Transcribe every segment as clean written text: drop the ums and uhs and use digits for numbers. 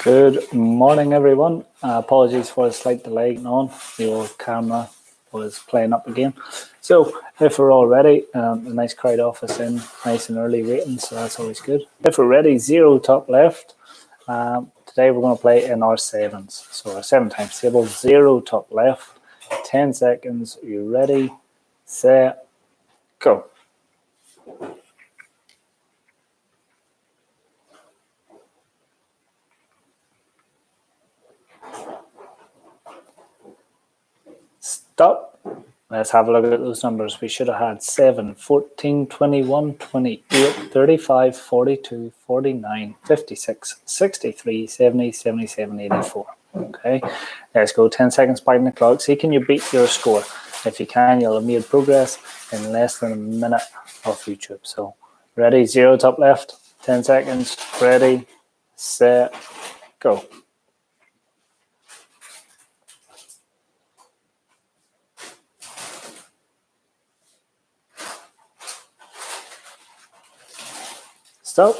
Good morning, everyone. Apologies for a slight delay on. The old camera was playing up again. So if we're all ready, a nice crowd off us in, nice and early waiting, so that's always good. If we're ready, 0 top left. Today we're going to play in our sevens. So our 7 times table, 0 top left, 10 seconds. Are you ready, set, go. Stop. Let's have a look at those numbers. We should have had 7, 14, 21, 28, 35, 42, 49, 56, 63, 70, 77, 84. Okay, let's go 10 seconds back in the clock. See, can you beat your score? If you can, you'll have made progress in less than a minute of YouTube. So, ready, 0 top left, 10 seconds, ready, set, go. So,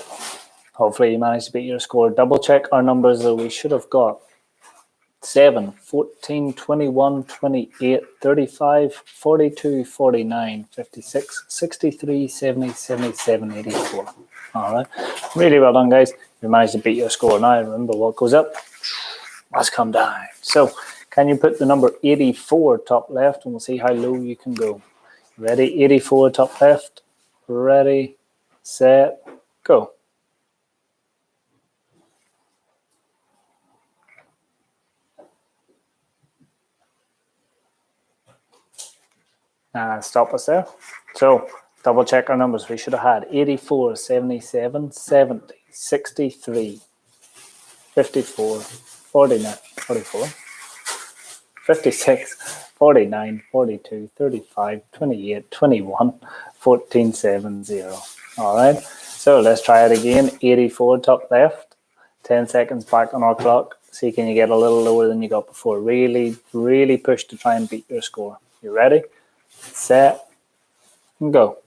hopefully you managed to beat your score. Double check our numbers that we should have got. 7, 14, 21, 28, 35, 42, 49, 56, 63, 70, 77, 84. All right. Really well done, guys. You managed to beat your score. Now, remember what goes up must come down. So, can you put the number 84 top left, and we'll see how low you can go. Ready? 84 top left. Ready, set, go. Stop us there. So double check our numbers. We should have had 84, 77, 70, 63, 54, 49, 44, 56, 49, 42, 35, 28, 21, 14, 7, 0. All right. So let's try it again. 84 top left. 10 seconds back on our clock. See, can you get a little lower than you got before? Really, really push to try and beat your score. You ready? Set, and go.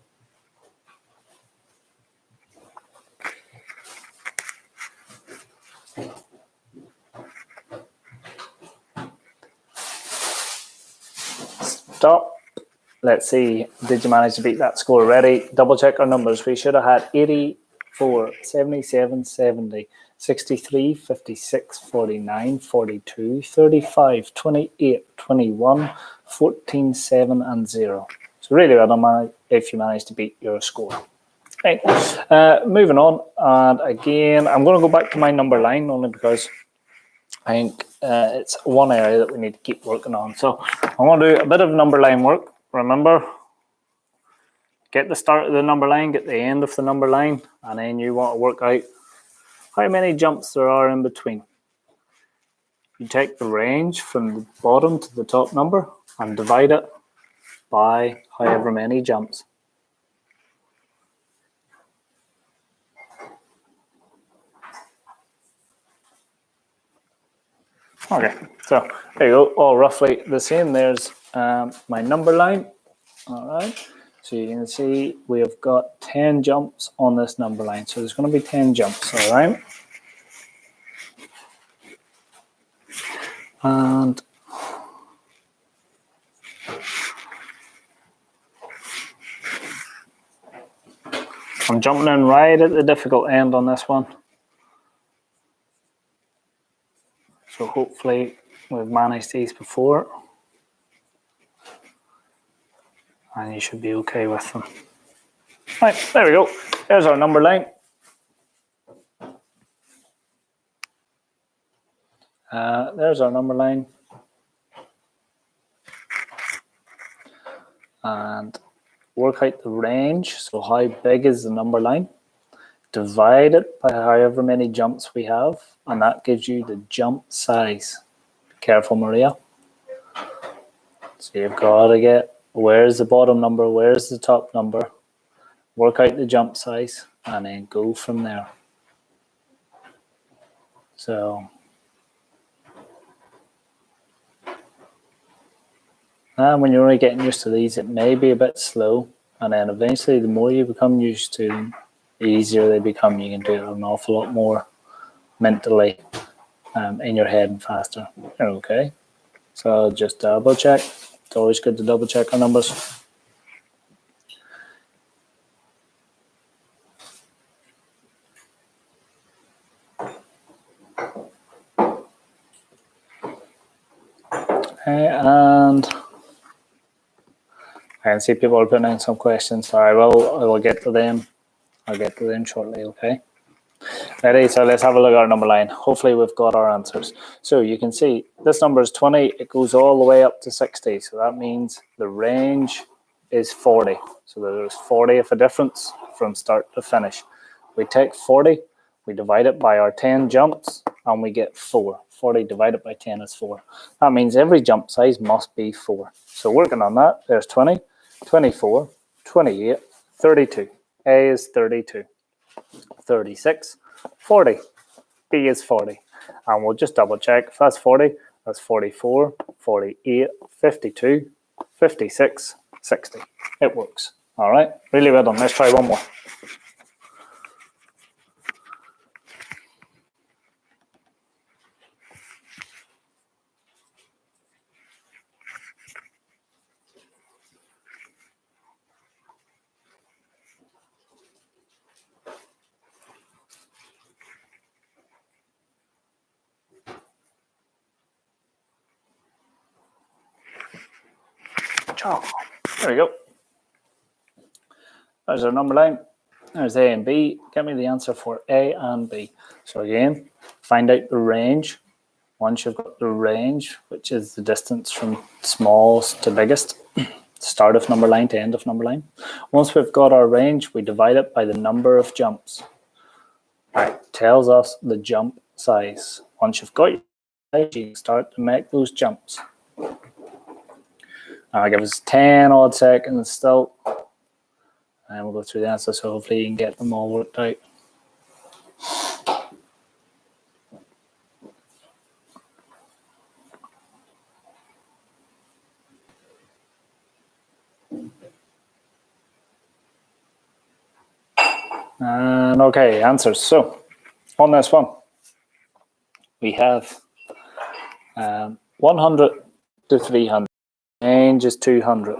Stop. Let's see, did you manage to beat that score? Ready? Double check our numbers. We should have had 84, 77, 70, 63, 56, 49, 42, 35, 28, 21, 14, 7, and 0. So really well done if you managed to beat your score. Right. Moving on, and again, I'm going to go back to my number line only because I think it's one area that we need to keep working on. So I'm going to do a bit of number line work. Remember, get the start of the number line, get the end of the number line, and then you want to work out how many jumps there are in between. You take the range from the bottom to the top number and divide it by however many jumps. Okay, so there you go, all roughly the same. There's my number line. All right, so you can see we have got 10 jumps on this number line. So there's going to be 10 jumps, all right? And I'm jumping in right at the difficult end on this one. So hopefully we've managed these before. And you should be okay with them. Right, there we go. There's our number line. There's our number line. And work out the range. So how big is the number line? Divide it by however many jumps we have. And that gives you the jump size. Be careful, Maria. So you've got to get where's the bottom number, where's the top number. Work out the jump size and then go from there. So when you're only getting used to these, it may be a bit slow. And then eventually, the more you become used to them, the easier they become. You can do it an awful lot more mentally in your head and faster. Okay, so just double check. It's always good to double check our numbers. Okay, and I can see people are putting in some questions, so I will get to them. I'll get to them shortly, okay? Ready, so let's have a look at our number line. Hopefully we've got our answers. So you can see this number is 20, it goes all the way up to 60. So that means the range is 40. So there's 40 of a difference from start to finish. We take 40, we divide it by our 10 jumps, and we get 4. 40 divided by 10 is 4. That means every jump size must be 4. So working on that, there's 20, 24, 28, 32. A is 32. 36, 40. B is 40. And we'll just double check. If that's 40, that's 44, 48, 52, 56, 60. It works. All right. Really well done. Let's try one more. There we go. There's our number line. There's A and B. Get me the answer for A and B. So again, find out the range. Once you've got the range, which is the distance from smallest to biggest, start of number line to end of number line. Once we've got our range, we divide it by the number of jumps. That tells us the jump size. Once you've got your size, you can start to make those jumps. Now, give us 10 odd seconds still, and we'll go through the answers, so hopefully you can get them all worked out. And okay, answers. So on this one, we have 100 to 300. Range is 200.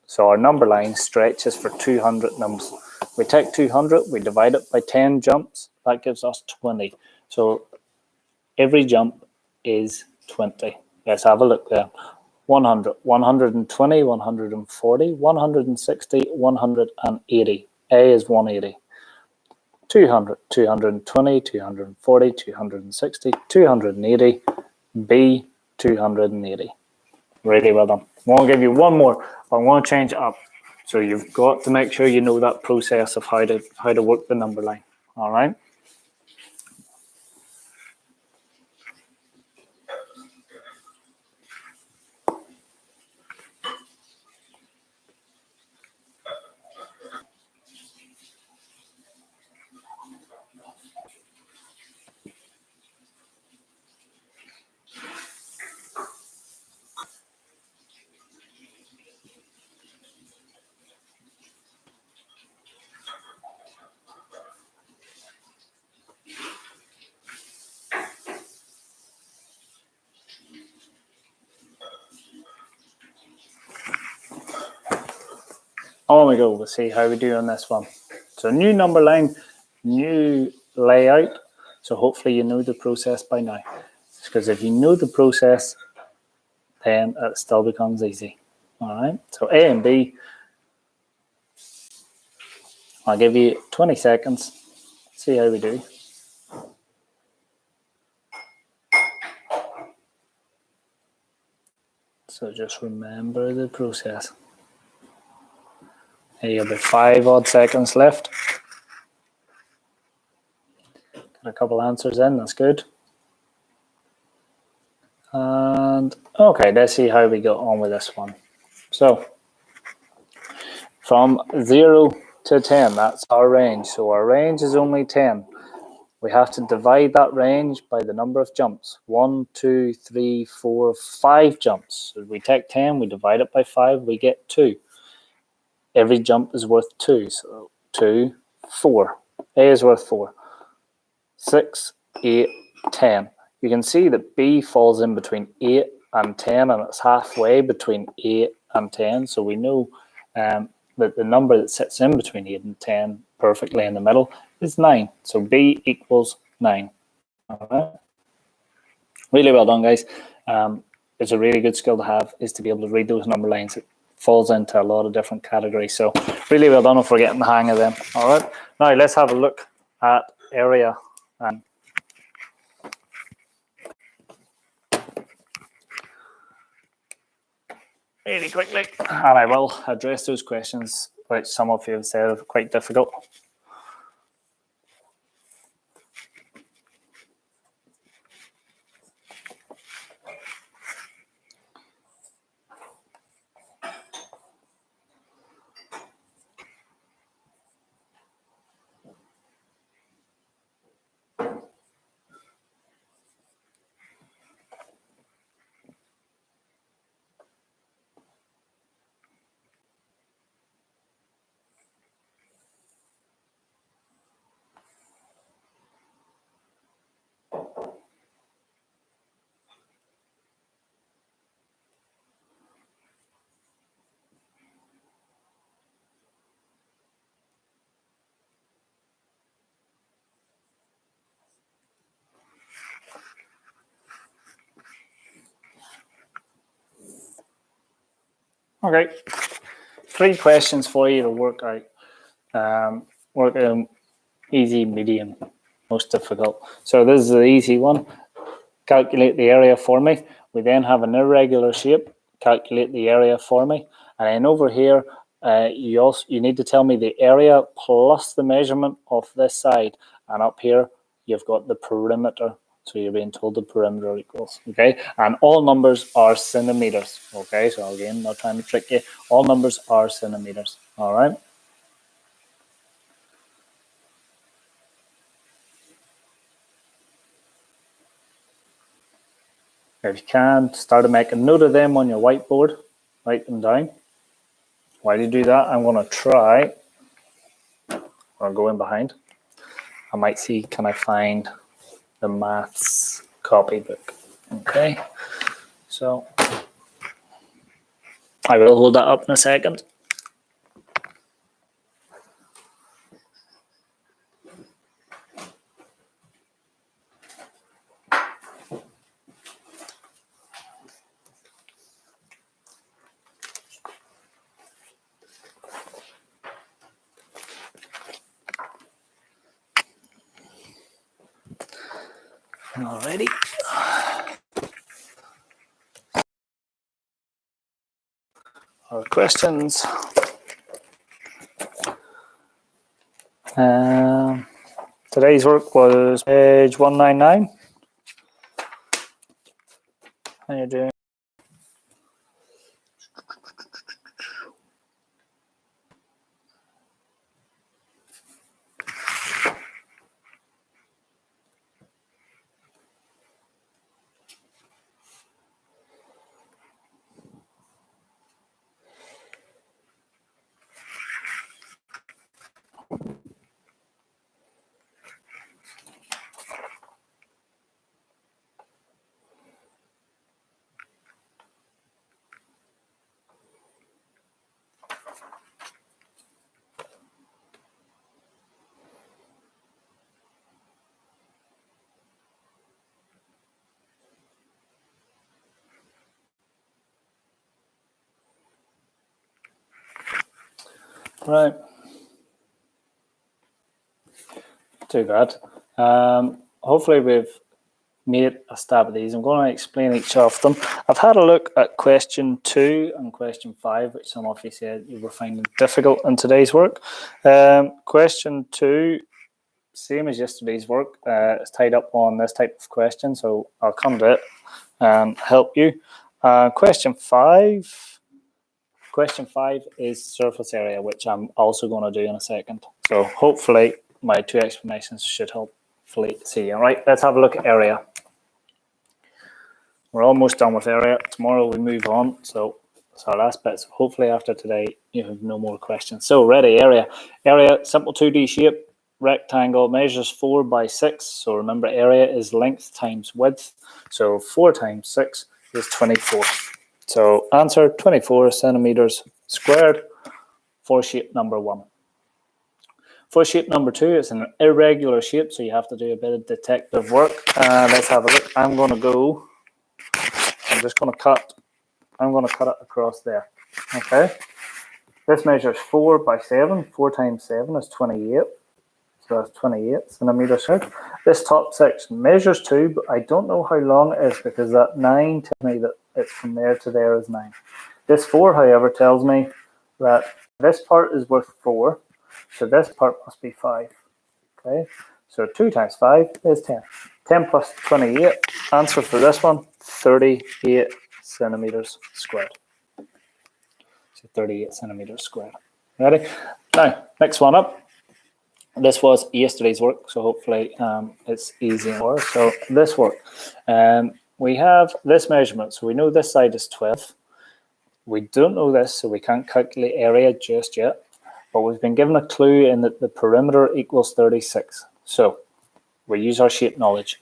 So our number line stretches for 200 numbers. We take 200, we divide it by 10 jumps. That gives us 20. So every jump is 20. Let's have a look there. 100, 120, 140, 160, 180. A is 180. 200, 220, 240, 260, 280. B, 280. Really well done. I want to give you one more, but I want to change it up. So you've got to make sure you know that process of how to work the number line. All right. On we go. We'll see how we do on this one. So new number line, new layout. So hopefully you know the process by now. Because if you know the process, then it still becomes easy. All right. So A and B. I'll give you 20 seconds. See how we do. So just remember the process. You'll be 5 odd seconds left. Got a couple answers in, that's good. And okay, let's see how we go on with this one. So from 0 to 10, that's our range. So our range is only 10. We have to divide that range by the number of jumps. 1, 2, 3, 4, 5 jumps. So we take 10, we divide it by 5, we get 2. Every jump is worth 2. So 2, 4. A is worth 4. 6, 8, 10. you can see that B falls in between 8 and 10, and it's halfway between 8 and 10. So we know that the number that sits in between 8 and 10 perfectly in the middle is 9. So B equals 9. All right. Really well done, guys. It's a really good skill to have, is to be able to read those number lines. It falls into a lot of different categories. So really well done if we're getting the hang of them. All right. Now let's have a look at area. Really quickly, and I will address those questions which some of you have said are quite difficult. Okay, 3 questions for you to work out. Work easy, medium, most difficult. So this is the easy one. Calculate the area for me. We then have an irregular shape. Calculate the area for me. And then over here, you need to tell me the area plus the measurement of this side. And up here, you've got the perimeter. So you're being told the perimeter equals, okay? And all numbers are centimeters, okay? So again, not trying to trick you. All numbers are centimeters, all right? If you can, start to make a note of them on your whiteboard. Write them down. While you do that, I'm going to try, or go in behind. I might see, can I find the maths copybook? Okay, so I will hold that up in a second. Alrighty. Our questions. Today's work was page 199. How you doing? Right. Too bad. Hopefully we've made a stab at these. I'm going to explain each of them. I've had a look at question 2 and question 5, which some of you said you were finding difficult in today's work. Question 2, same as yesterday's work, it's tied up on this type of question, so I'll come to it and help you. Question 5 is surface area, which I'm also going to do in a second. So hopefully my 2 explanations should hopefully see. All right, let's have a look at area. We're almost done with area. Tomorrow we move on. So it's our last bit. So hopefully after today you have no more questions. So ready, area. Area, simple 2D shape. rectangle measures 4 by 6. So remember, area is length times width. So 4 times 6 is 24. So answer 24 centimeters squared for shape number 1. For shape number 2, it's an irregular shape, so you have to do a bit of detective work. Let's have a look. I'm going to cut it across there. Okay. This measures 4 by 7. 4 times 7 is 28. So that's 28 centimeters squared. This top section measures 2, but I don't know how long it is because that 9 tells me that it's from there to there is 9. This 4, however, tells me that this part is worth 4, so this part must be 5. Okay, so 2 times 5 is 10. 10 plus 28, answer for this one, 38 centimeters squared. So 38 centimeters squared. Ready? Now, next one up. This was yesterday's work, so hopefully it's easy more. So this work, we have this measurement. So we know this side is 12. We don't know this, so we can't calculate area just yet. But we've been given a clue in that the perimeter equals 36. So we use our shape knowledge.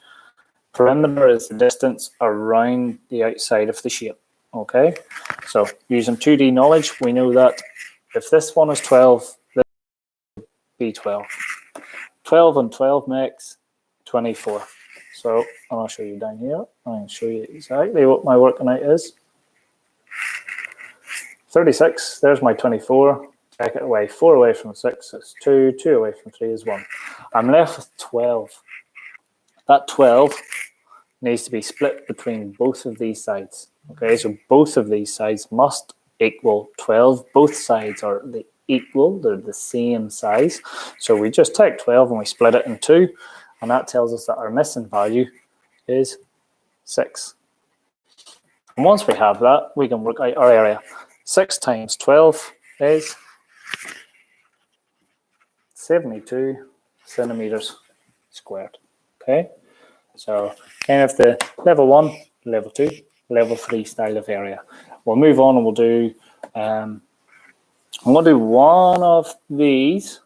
Perimeter is the distance around the outside of the shape. Okay, so using 2D knowledge, we know that if this one is 12, this will be 12. 12 and 12 makes 24. So I'll show you down here. I'll show you exactly what my working out is. 36, there's my 24. Take it away, 4 away from 6 is 2, 2 away from 3 is 1. I'm left with 12. That 12 needs to be split between both of these sides. Okay, so both of these sides must equal 12. Both sides are equal, they're the same size. So we just take 12 and we split it in 2, and that tells us that our missing value is 6. And once we have that, we can work out our area. 6 times 12 is 72 centimeters squared. Okay, so kind of the level 1, level 2, level 3 style of area. We'll move on and we'll do I'm going to do one of these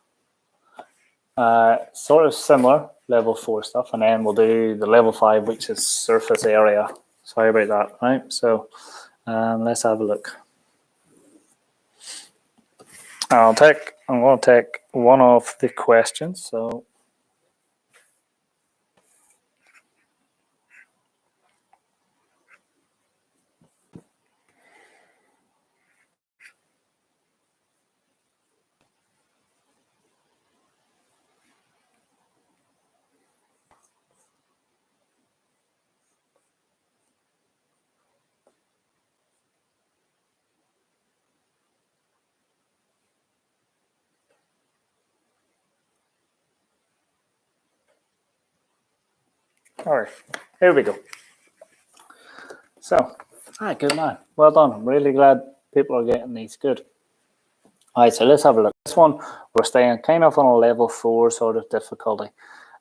sort of similar level 4 stuff, and then we'll do the level 5, which is surface area. Sorry about that, right? So let's have a look. I'm going to take one of the questions. So all right, here we go. So, good man. Well done. I'm really glad people are getting these good. All right, so let's have a look. This one, we're staying kind of on a level 4 sort of difficulty.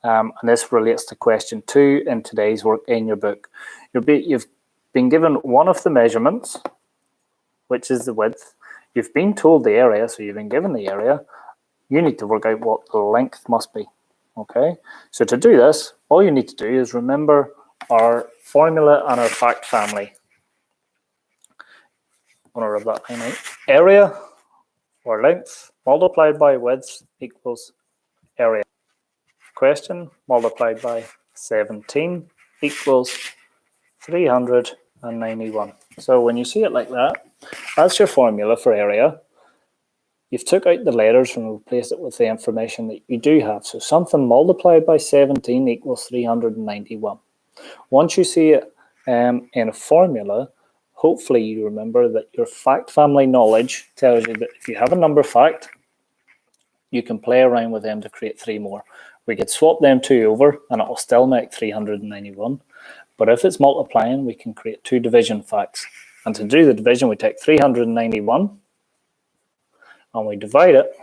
And this relates to question 2 in today's work in your book. You've been given one of the measurements, which is the width. You've been told the area, so you've been given the area. You need to work out what the length must be. Okay, so to do this, all you need to do is remember our formula and our fact family. I'm going to rub that line out. Area or length multiplied by width equals area. Question multiplied by 17 equals 391. So when you see it like that, that's your formula for area. You've took out the letters and replaced it with the information that you do have. So something multiplied by 17 equals 391. Once you see it in a formula, hopefully you remember that your fact family knowledge tells you that if you have a number fact, you can play around with them to create 3 more. We could swap them 2 over and it will still make 391. But if it's multiplying, we can create 2 division facts. And to do the division, we take 391 and we divide it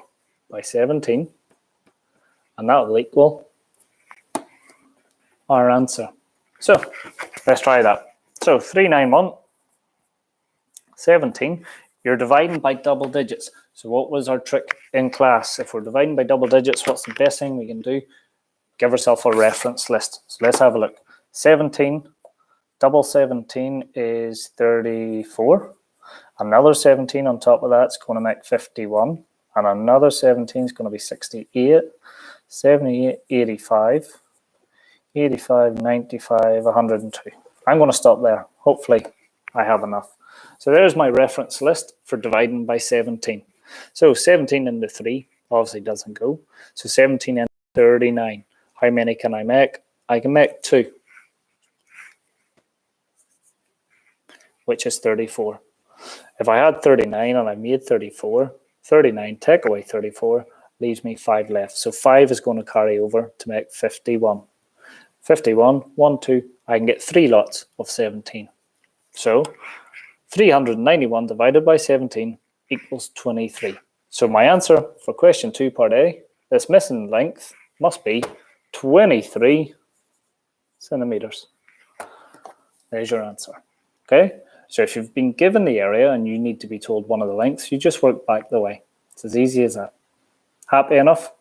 by 17, and that will equal our answer. So let's try that. So 391, 17, You're dividing by double digits. So what was our trick in class? If we're dividing by double digits, what's the best thing we can do? Give ourselves a reference list. So let's have a look. 17, double 17 is 34. Another 17 on top of that's going to make 51. And another 17 is going to be 68, 78, 85, 85, 95, 102. I'm going to stop there. Hopefully I have enough. So there's my reference list for dividing by 17. So 17 into 3 obviously doesn't go. So 17 into 39. How many can I make? I can make 2, which is 34. If I had 39 and I made 34, 39 take away 34 leaves me 5 left. So 5 is going to carry over to make 51. 51, 1, 2, I can get 3 lots of 17. So 391 divided by 17 equals 23. So my answer for question 2 part A, this missing length must be 23 centimeters. There's your answer. Okay, so if you've been given the area and you need to be told one of the lengths, you just work back the way. It's as easy as that. Happy enough?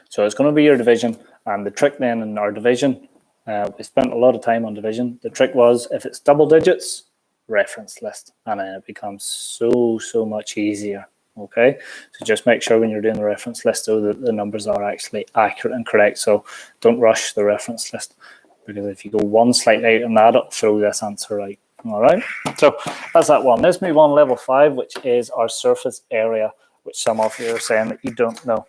So it's going to be your division, and the trick then in our division, we spent a lot of time on division. The trick was if it's double digits, reference list, and then it becomes so much easier. Okay, so just make sure when you're doing the reference list though that the numbers are actually accurate and correct. So don't rush the reference list, because if you go one slightly out on that, it'll throw this answer out. All right, so that's that one. Let's move on level 5, which is our surface area, which some of you are saying that you don't know.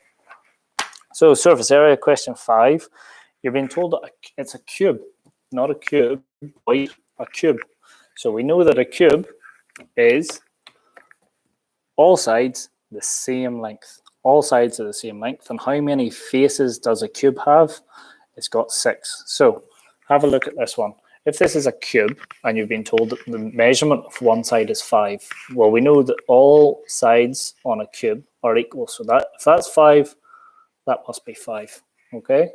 So surface area, question 5. You're being told that it's a cube, not a cube, a cube. So we know that a cube is all sides the same length. All sides are the same length. And how many faces does a cube have? It's got 6. So have a look at this one. If this is a cube and you've been told that the measurement of one side is 5, well, we know that all sides on a cube are equal. So that if that's 5, that must be 5. Okay?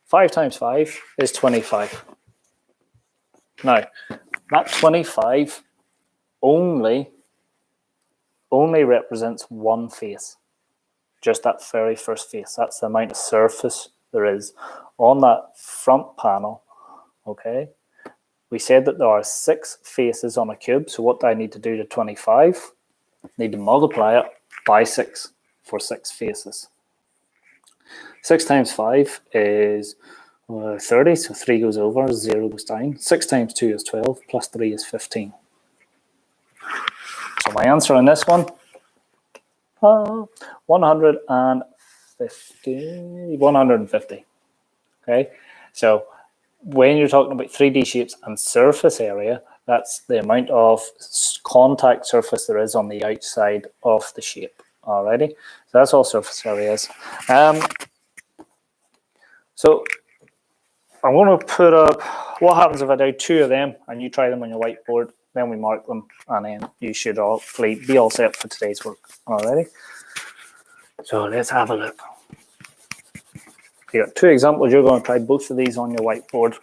5 times 5 is 25. Now, that 25 only represents one face. Just that very first face. That's the amount of surface there is on that front panel. Okay? We said that there are 6 faces on a cube. So what do I need to do to 25? I need to multiply it by 6 for 6 faces. 6 times 5 is 30, so 3 goes over, 0 goes down. 6 times 2 is 12, plus 3 is 15. So my answer on this one, 150. Okay, so when you're talking about 3D shapes and surface area, that's the amount of contact surface there is on the outside of the shape. Alrighty, so that's all surface areas. So I'm going to put up what happens if I do 2 of them and you try them on your whiteboard, then we mark them, and then you should hopefully be all set for today's work. Alrighty, so let's have a look. You got 2 examples. You're going to try both of these on your whiteboard,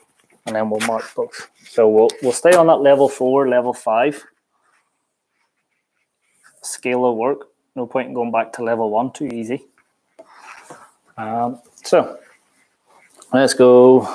and then we'll mark both. So we'll stay on that level 4, level 5 scale of work. No point in going back to level 1, too easy. So let's go.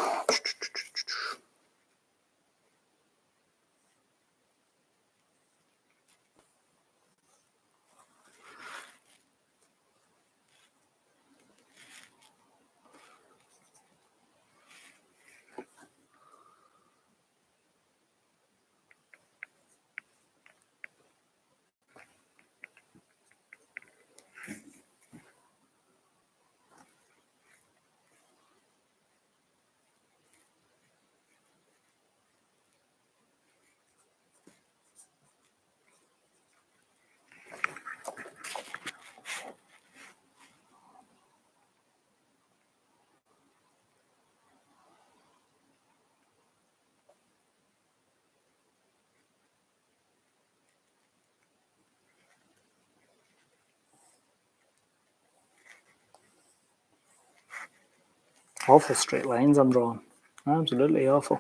Awful straight lines I'm drawing. Absolutely awful.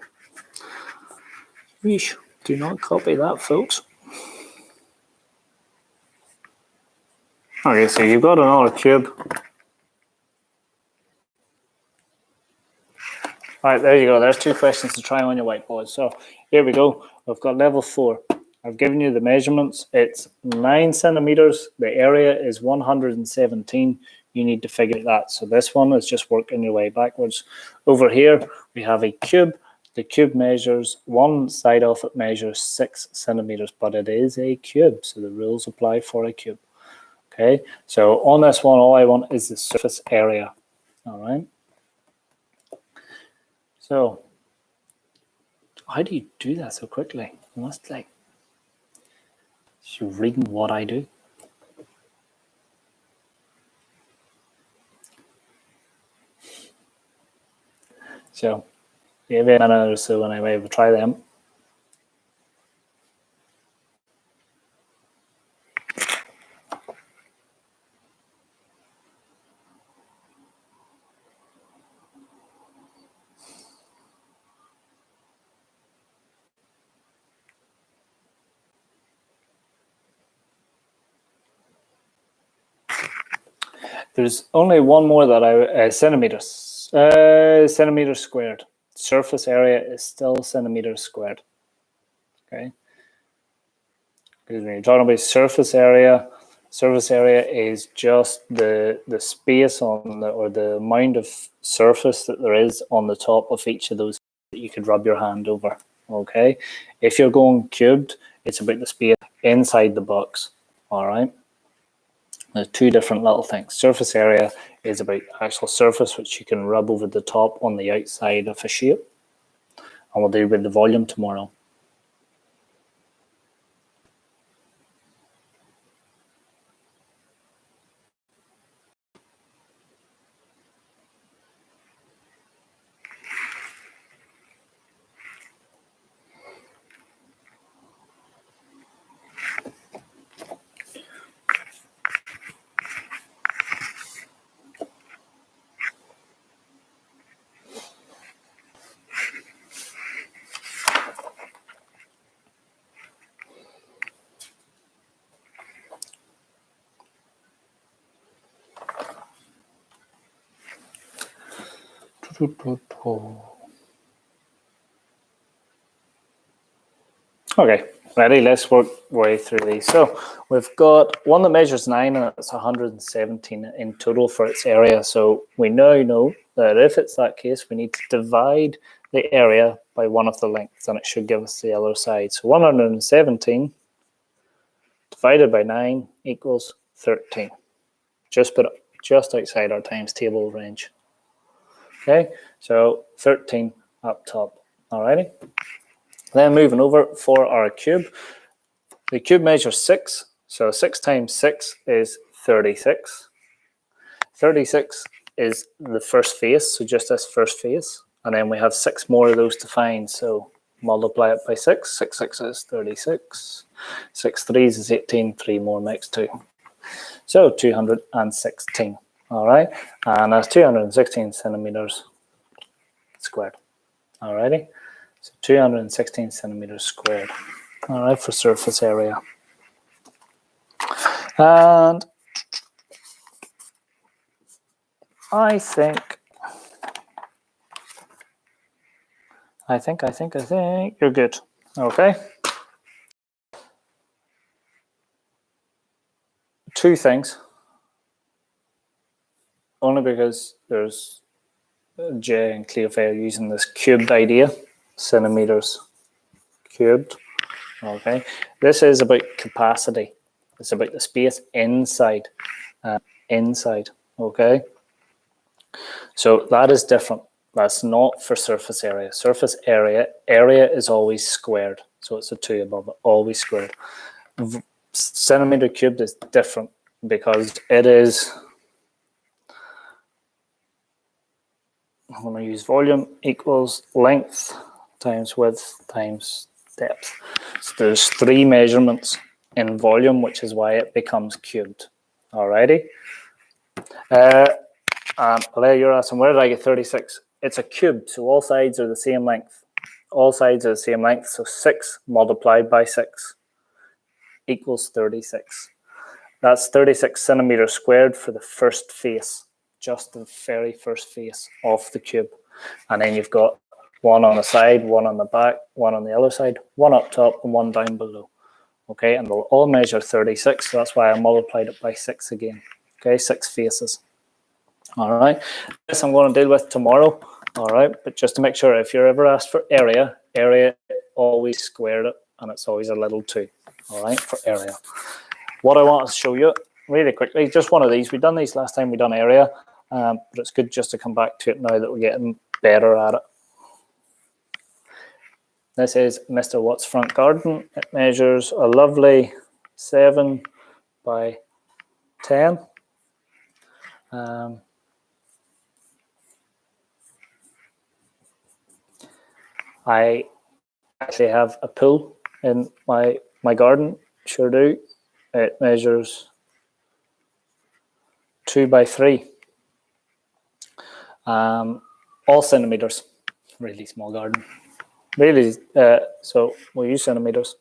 Yeesh. Do not copy that, folks. Okay, so you've got another cube. All right, there you go. There's 2 questions to try on your whiteboard. So here we go. We've got level 4. I've given you the measurements. It's 9 centimeters. The area is 117. You need to figure that. So this one is just working your way backwards. Over here, we have a cube. The cube measures, one side of it measures 6 centimeters, but it is a cube. So the rules apply for a cube. Okay, so on this one, all I want is the surface area. All right. So how do you do that so quickly? You must you're reading what I do. So give it a minute or so anyway, we'll try them. There's only one more that centimeters squared. Surface area is still centimeters squared. Okay. Because when you're talking about surface area is just the space on or the amount of surface that there is on the top of each of those that you could rub your hand over. Okay. If you're going cubed, it's about the space inside the box. All right. There's 2 different little things. Surface area is about actual surface which you can rub over the top on the outside of a shape. And we'll do with the volume tomorrow. Okay, ready? Let's work way through these. So we've got one that measures 9 and it's 117 in total for its area. So we now know that if it's that case, we need to divide the area by one of the lengths and it should give us the other side. So 117 divided by 9 equals 13. Just outside our times table range. Okay, so 13 up top. Alrighty. Then moving over for our cube. The cube measures 6. So 6 times 6 is 36. 36 is the first face, so just this first face. And then we have 6 more of those to find. So multiply it by 6. 6 6 is 36. 6 3s is 18. 3 more makes 2. So 216. All right. And that's 216 centimeters squared. Alrighty. So 216 centimeters squared. All right, for surface area. And I think you're good. Okay. 2 things. Only because there's Jay and Cleophile using this cubed idea, centimeters cubed. Okay, this is about capacity. It's about the space inside. Okay, so that is different. That's not for surface area. Surface area is always squared, so it's a 2 above it, always squared. Centimeter cubed is different because it is. I'm going to use volume equals length times width times depth. So there's 3 measurements in volume, which is why it becomes cubed. Alrighty. And you're asking, where did I get 36? It's a cube, so all sides are the same length. All sides are the same length, so 6 multiplied by 6 equals 36. That's 36 centimeters squared for the first face, just the very first face of the cube. And then you've got one on the side, one on the back, one on the other side, one up top, and one down below. Okay, and they'll all measure 36, so that's why I multiplied it by 6 again. Okay, 6 faces. All right, this I'm going to deal with tomorrow. All right, but just to make sure, if you're ever asked for area, always square it, and it's always a little 2. All right, for area. What I want to show you really quickly, just one of these. We've done these last time we done area, but it's good just to come back to it now that we're getting better at it. This is Mr. Watt's front garden. It measures a lovely 7 by 10. I actually have a pool in my garden, sure do. It measures 2 by 3. All centimeters. Really small garden. Really, so we'll use centimeters.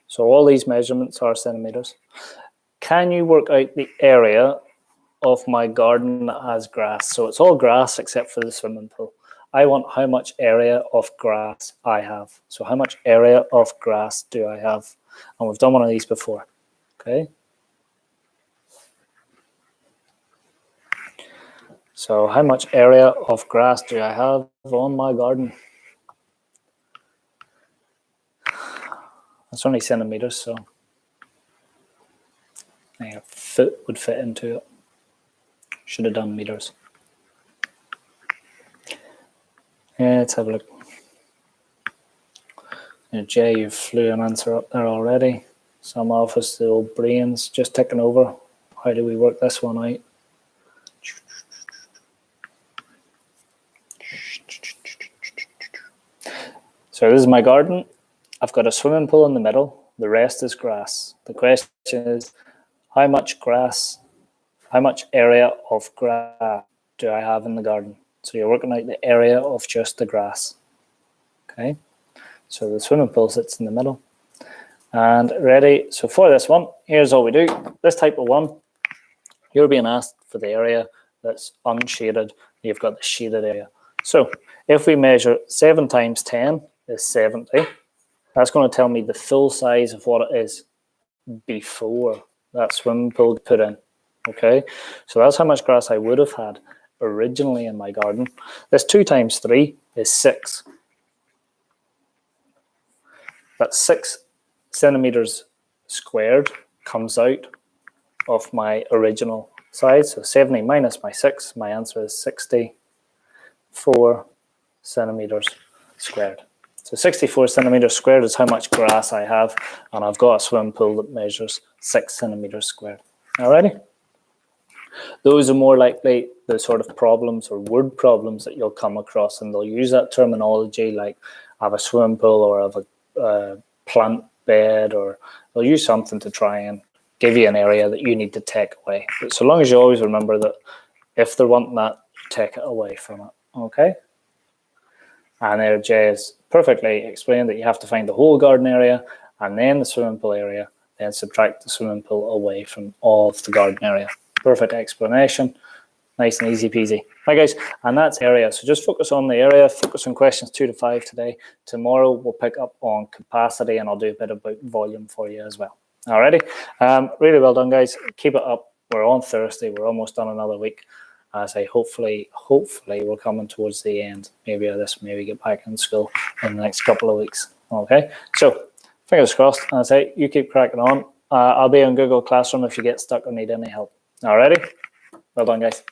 So all these measurements are centimeters. Can you work out the area of my garden that has grass? So it's all grass except for the swimming pool. I want how much area of grass I have. So how much area of grass do I have? And we've done one of these before. Okay. So how much area of grass do I have on my garden? It's only centimeters, so a foot would fit into it. Should have done meters. Yeah, let's have a look. Jay, you flew an answer up there already. Some of us, the old brains, just ticking over. How do we work this one out? So this is my garden. I've got a swimming pool in the middle. The rest is grass. The question is, how much grass, how much area of grass do I have in the garden? So you're working out the area of just the grass. Okay. So the swimming pool sits in the middle. And ready. So for this one, here's all we do. This type of one, you're being asked for the area that's unshaded. You've got the shaded area. So if we measure 7 times 10 is 70. That's going to tell me the full size of what it is before that swimming pool put in. Okay, so that's how much grass I would have had originally in my garden. This 2 times 3 is 6. That's 6 centimeters squared comes out of my original size. So 70 minus my 6, my answer is 64 centimeters squared. So 64 centimeters squared is how much grass I have, and I've got a swimming pool that measures 6 centimeters squared. Alrighty? Those are more likely the sort of problems or word problems that you'll come across, and they'll use that terminology like I have a swimming pool or I have a plant bed, or they'll use something to try and give you an area that you need to take away. But so long as you always remember that if they're wanting that, take it away from it. Okay? And there Jay has perfectly explained that you have to find the whole garden area and then the swimming pool area, then subtract the swimming pool away from all of the garden area. Perfect explanation. Nice and easy peasy. Right, guys, and that's area. So just focus on the area, focus on questions 2 to 5 today. Tomorrow we'll pick up on capacity, and I'll do a bit about volume for you as well. Alrighty. Really well done, guys. Keep it up. We're on Thursday. We're almost done another week. I say hopefully we're coming towards the end. Maybe of this, maybe get back in school in the next couple of weeks. Okay, so fingers crossed. And I say you keep cracking on. I'll be on Google Classroom if you get stuck or need any help. Alrighty, well done, guys.